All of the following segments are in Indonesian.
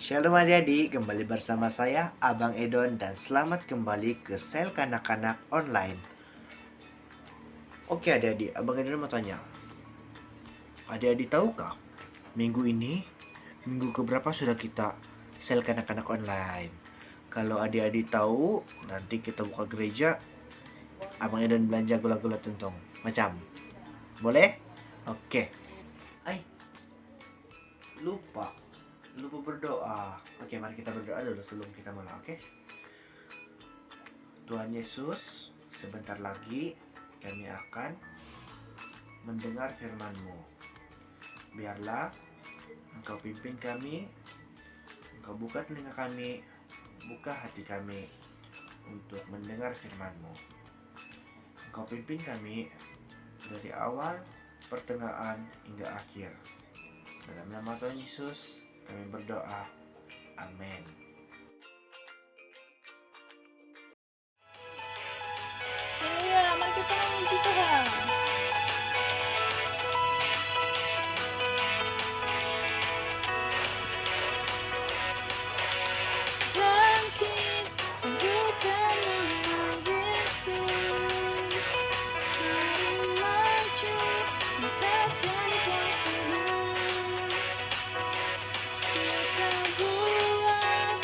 Shalom adik-adik, kembali bersama saya Abang Edon dan selamat kembali ke Sel Kanak-Kanak Online. Oke adik-adik, Abang Edon mau tanya. Adik-adik tahukah? Minggu ini, minggu keberapa sudah kita Sel Kanak-Kanak Online? Kalau adik-adik tahu, nanti kita buka gereja, Abang Edon belanja gula-gula tuntong. Macam? Boleh? Oke. Lupa berdoa. Oke, mari kita berdoa dulu sebelum kita mulai, oke? Tuhan Yesus, sebentar lagi kami akan mendengar firman-Mu. Biarlah Engkau pimpin kami, Engkau buka telinga kami, buka hati kami untuk mendengar firman-Mu. Engkau pimpin kami dari awal, pertengahan, hingga akhir. Dalam nama Tuhan Yesus, kami berdoa. Amin. Haleluya, mari kita memuji Tuhan. Bangkit, serukan nama Yesus. Mari maju, nyatakan kuasa-Nya. Kita buat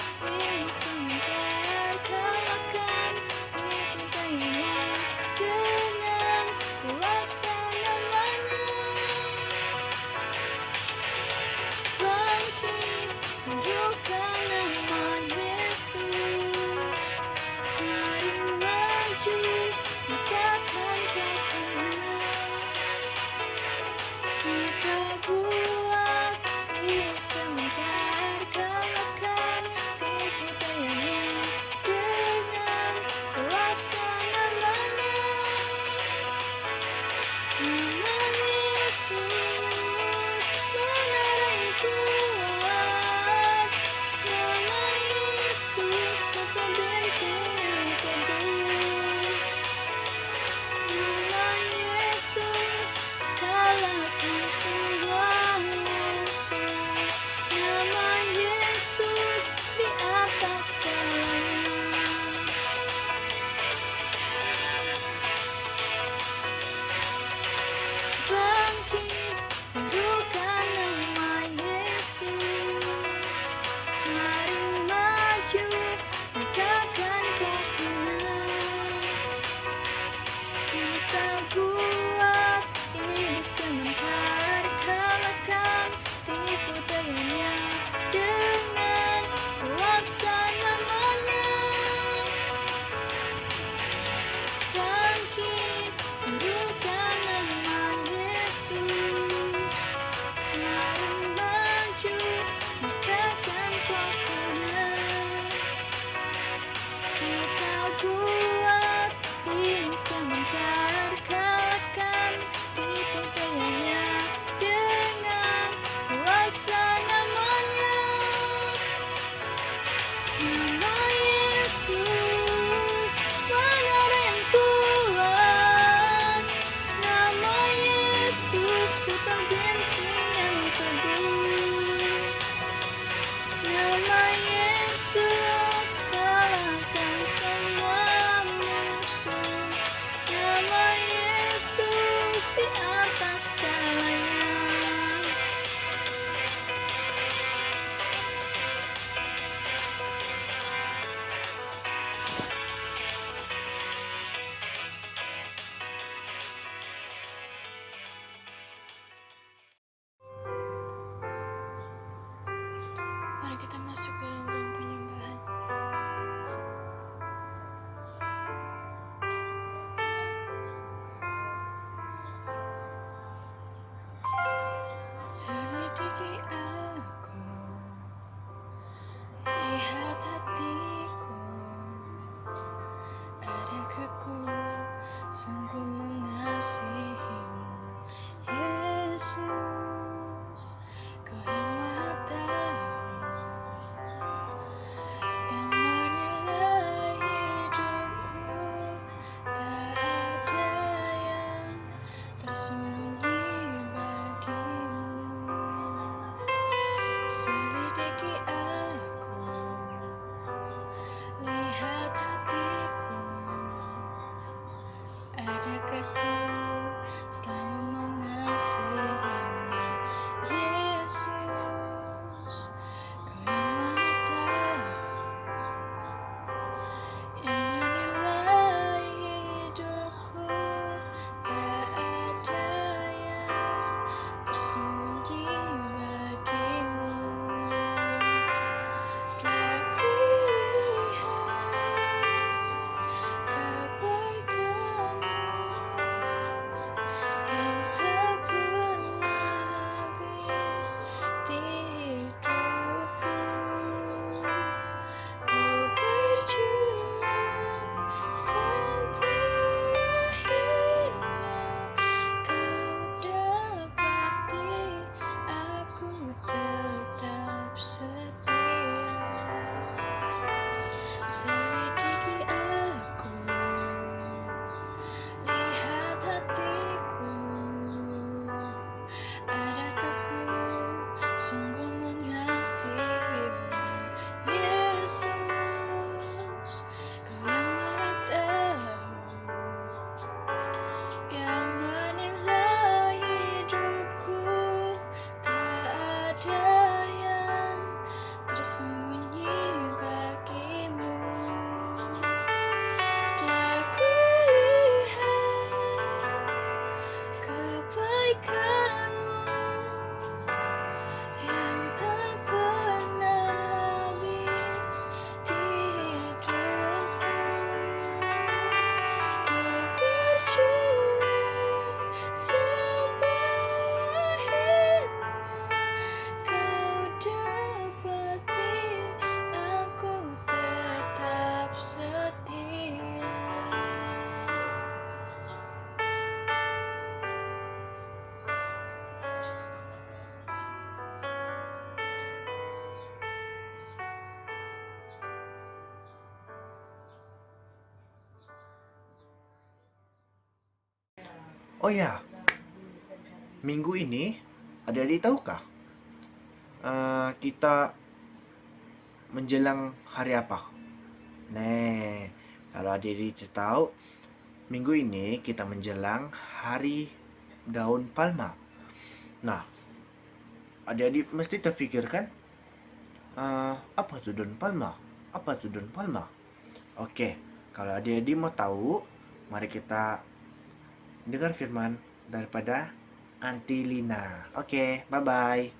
bersembunyi bagimu. Telah kulihat kebaikanmu yang tak pernah habis di hidupku. Ku berjuang sampai akhirnya kau dapati aku tetap setia. Oh ya, minggu ini adik-adik tahukah kita menjelang hari apa? Nih, kalau adik-adik tahu, minggu ini kita menjelang hari daun palma. Nah, adik-adik mesti terfikirkan, apa tuh daun palma? Apa tuh daun palma? Oke, kalau adik-adik mau tahu, mari kita dengar firman daripada Aunty Lina. Oke, bye-bye.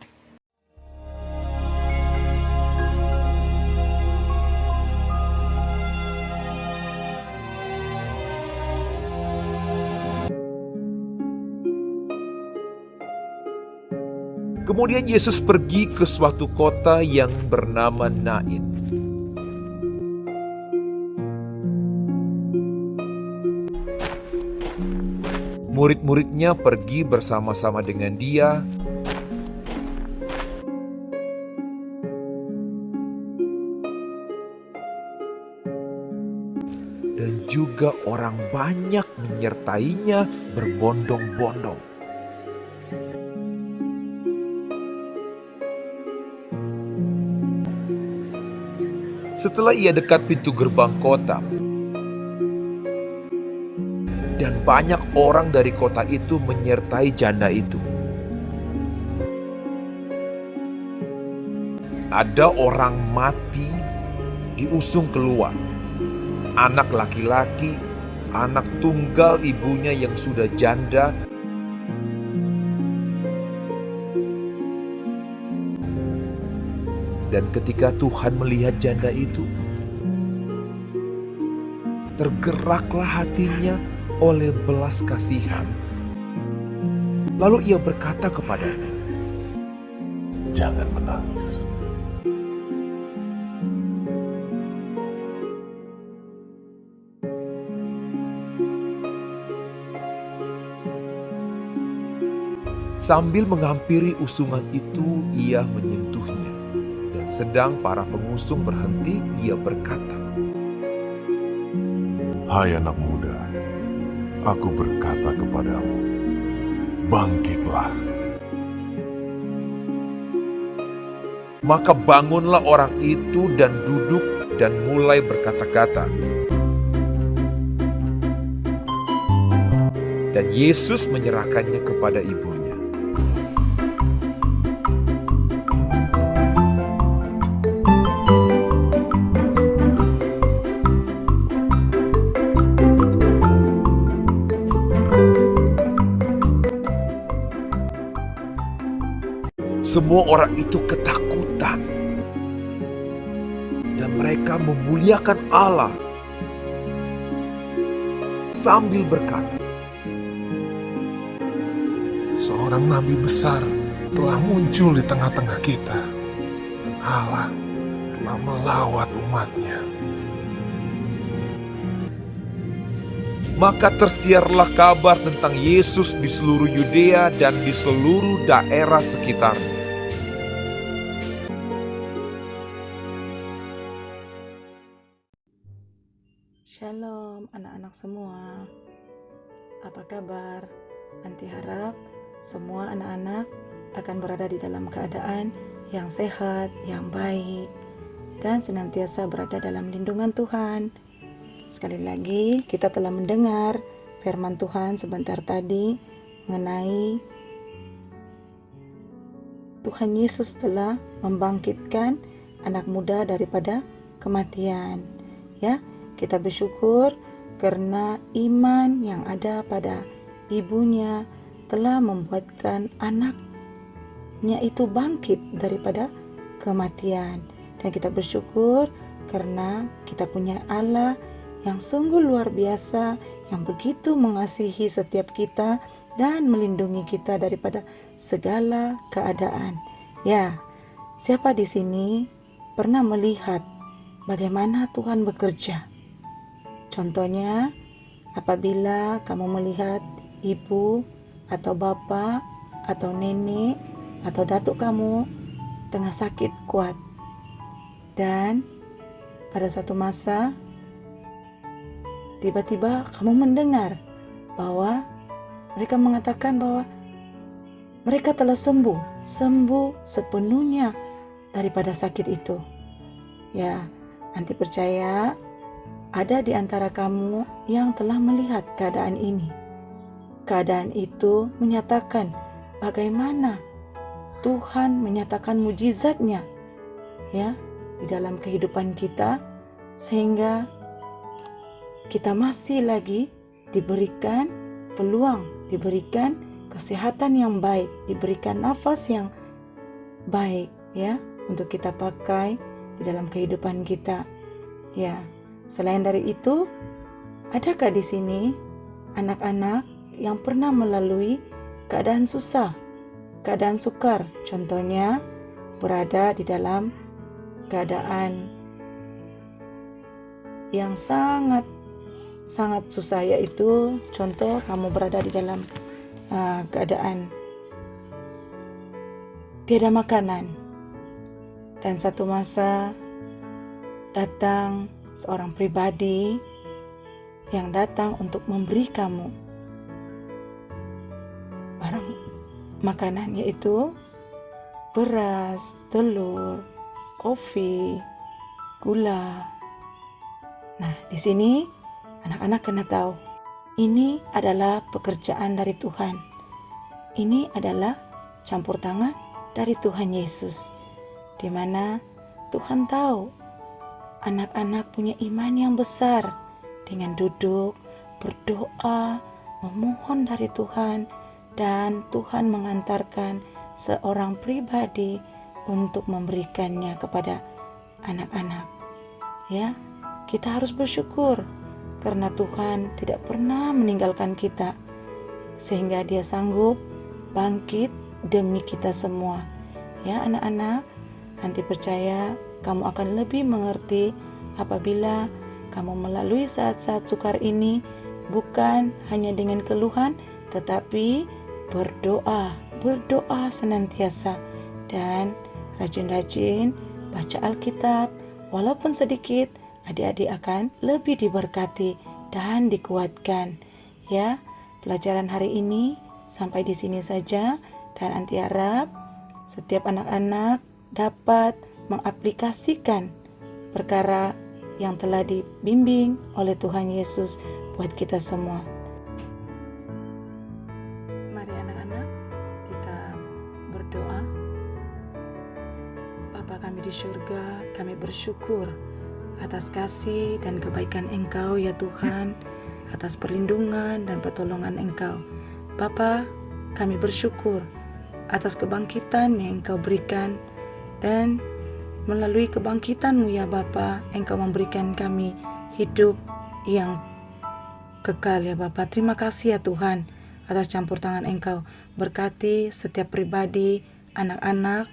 Kemudian Yesus pergi ke suatu kota yang bernama Nain. Murid-muridnya pergi bersama-sama dengan dia. Dan juga orang banyak menyertainya berbondong-bondong. Setelah ia dekat pintu gerbang kota, dan banyak orang dari kota itu menyertai janda itu. Ada orang mati diusung keluar, anak laki-laki, anak tunggal ibunya yang sudah janda. Dan ketika Tuhan melihat janda itu, tergeraklah hatinya oleh belas kasihan. Lalu ia berkata kepadanya, Jangan menangis. Sambil menghampiri usungan itu, ia menyentuhnya. Dan sedang para pengusung berhenti, ia berkata, Hai anak muda, aku berkata kepadamu, bangkitlah. Maka bangunlah orang itu dan duduk dan mulai berkata-kata. Dan Yesus menyerahkannya kepada ibunya. Semua orang itu ketakutan dan mereka memuliakan Allah sambil berkata, Seorang nabi besar telah muncul di tengah-tengah kita, dan Allah telah melawat umatnya. Maka tersiarlah kabar tentang Yesus di seluruh Yudea dan di seluruh daerah sekitarnya. Shalom anak-anak semua. Apa kabar? Anti harap semua anak-anak akan berada di dalam keadaan yang sehat, yang baik, dan senantiasa berada dalam lindungan Tuhan. Sekali lagi kita telah mendengar firman Tuhan sebentar tadi mengenai Tuhan Yesus telah membangkitkan anak muda daripada kematian. Ya, kita bersyukur karena iman yang ada pada ibunya telah membuatkan anaknya itu bangkit daripada kematian. Dan kita bersyukur karena kita punya Allah yang sungguh luar biasa, yang begitu mengasihi setiap kita dan melindungi kita daripada segala keadaan. Ya, siapa di sini pernah melihat bagaimana Tuhan bekerja? Contohnya, apabila kamu melihat ibu atau bapak atau nenek atau datuk kamu tengah sakit kuat, dan pada satu masa tiba-tiba kamu mendengar bahwa mereka mengatakan bahwa mereka telah sembuh sepenuhnya daripada sakit itu. Ya, nanti percaya ada di antara kamu yang telah melihat keadaan ini. Keadaan itu menyatakan bagaimana Tuhan menyatakan mujizatnya ya di dalam kehidupan kita, sehingga kita masih lagi diberikan peluang, diberikan kesehatan yang baik, diberikan nafas yang baik ya untuk kita pakai di dalam kehidupan kita. Ya, selain dari itu, adakah di sini anak-anak yang pernah melalui keadaan susah, keadaan sukar, contohnya berada di dalam keadaan yang sangat susah, yaitu contoh kamu berada di dalam keadaan tiada makanan, dan satu masa datang seorang pribadi yang datang untuk memberi kamu barang makanan, yaitu beras, telur, kopi, gula. Nah, di sini anak-anak kena tahu, ini adalah pekerjaan dari Tuhan. Ini adalah campur tangan dari Tuhan Yesus, di mana Tuhan tahu anak-anak punya iman yang besar dengan duduk, berdoa, memohon dari Tuhan, dan Tuhan mengantarkan seorang pribadi untuk memberikannya kepada anak-anak. Ya, kita harus bersyukur karena Tuhan tidak pernah meninggalkan kita, sehingga Dia sanggup bangkit demi kita semua. Ya anak-anak, nanti percaya kamu akan lebih mengerti apabila kamu melalui saat-saat sukar ini, bukan hanya dengan keluhan, tetapi berdoa senantiasa, dan rajin-rajin baca Alkitab. Walaupun sedikit, adik-adik akan lebih diberkati dan dikuatkan. Ya, pelajaran hari ini sampai di sini saja, dan Anti harap setiap anak-anak dapat mengaplikasikan perkara yang telah dibimbing oleh Tuhan Yesus buat kita semua. Mari anak-anak, kita berdoa. Bapa kami di surga, kami bersyukur atas kasih dan kebaikan Engkau ya Tuhan, atas perlindungan dan pertolongan Engkau. Bapa, kami bersyukur atas kebangkitan yang Engkau berikan, dan melalui kebangkitan-Mu ya Bapa, Engkau memberikan kami hidup yang kekal ya Bapa. Terima kasih ya Tuhan atas campur tangan Engkau. Berkati setiap pribadi, anak-anak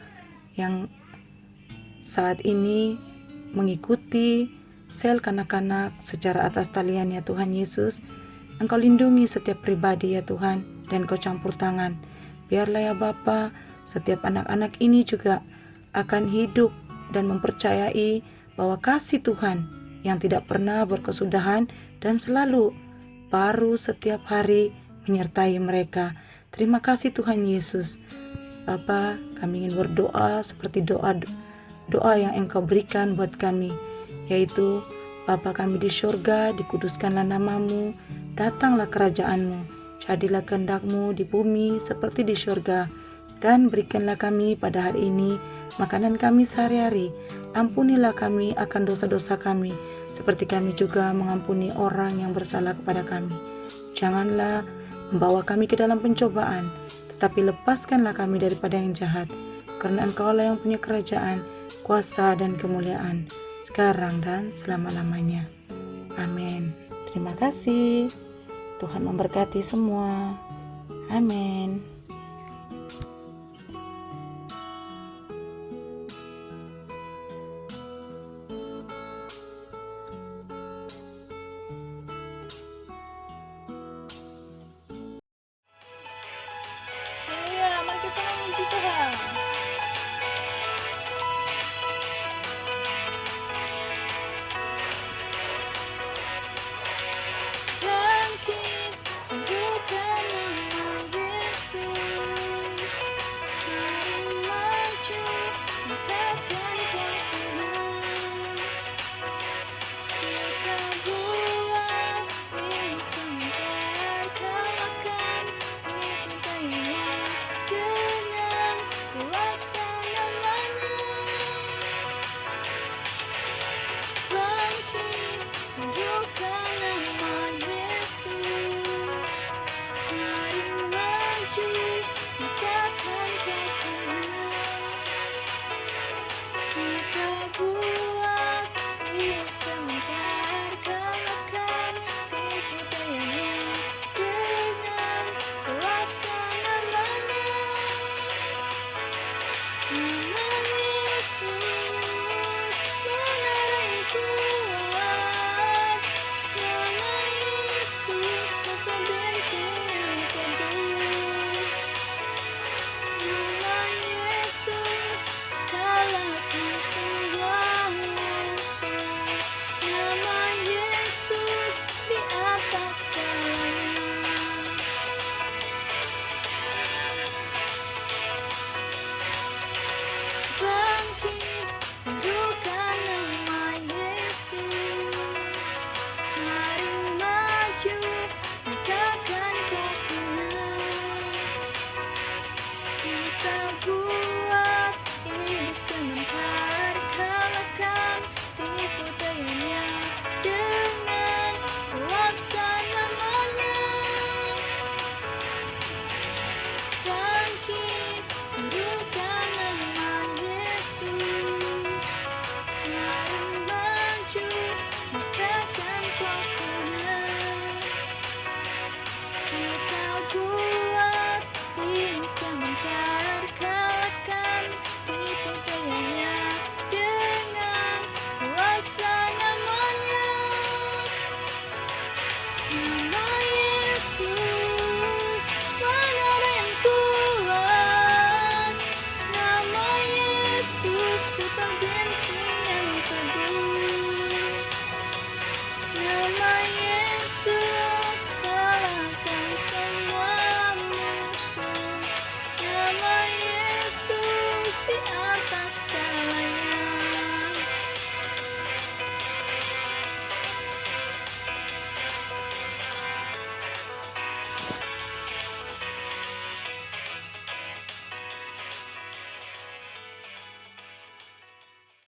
yang saat ini mengikuti sel kanak-kanak secara atas talian ya Tuhan Yesus. Engkau lindungi setiap pribadi ya Tuhan, dan Kau campur tangan. Biarlah ya Bapa, setiap anak-anak ini juga akan hidup dan mempercayai bahwa kasih Tuhan yang tidak pernah berkesudahan dan selalu baru setiap hari menyertai mereka. Terima kasih Tuhan Yesus. Bapa, kami ingin berdoa seperti doa yang Engkau berikan buat kami, yaitu Bapa kami di surga, dikuduskanlah nama-Mu, datanglah kerajaan-Mu, jadilah kehendak-Mu di bumi seperti di surga, dan berikanlah kami pada hari ini makanan kami sehari-hari, Ampunilah kami akan dosa-dosa kami, seperti kami juga mengampuni orang yang bersalah kepada kami. Janganlah membawa kami ke dalam pencobaan, tetapi lepaskanlah kami daripada yang jahat. Karena Engkaulah yang punya kerajaan, kuasa dan kemuliaan, sekarang dan selama-lamanya. Amin. Terima kasih. Tuhan memberkati semua. Amin.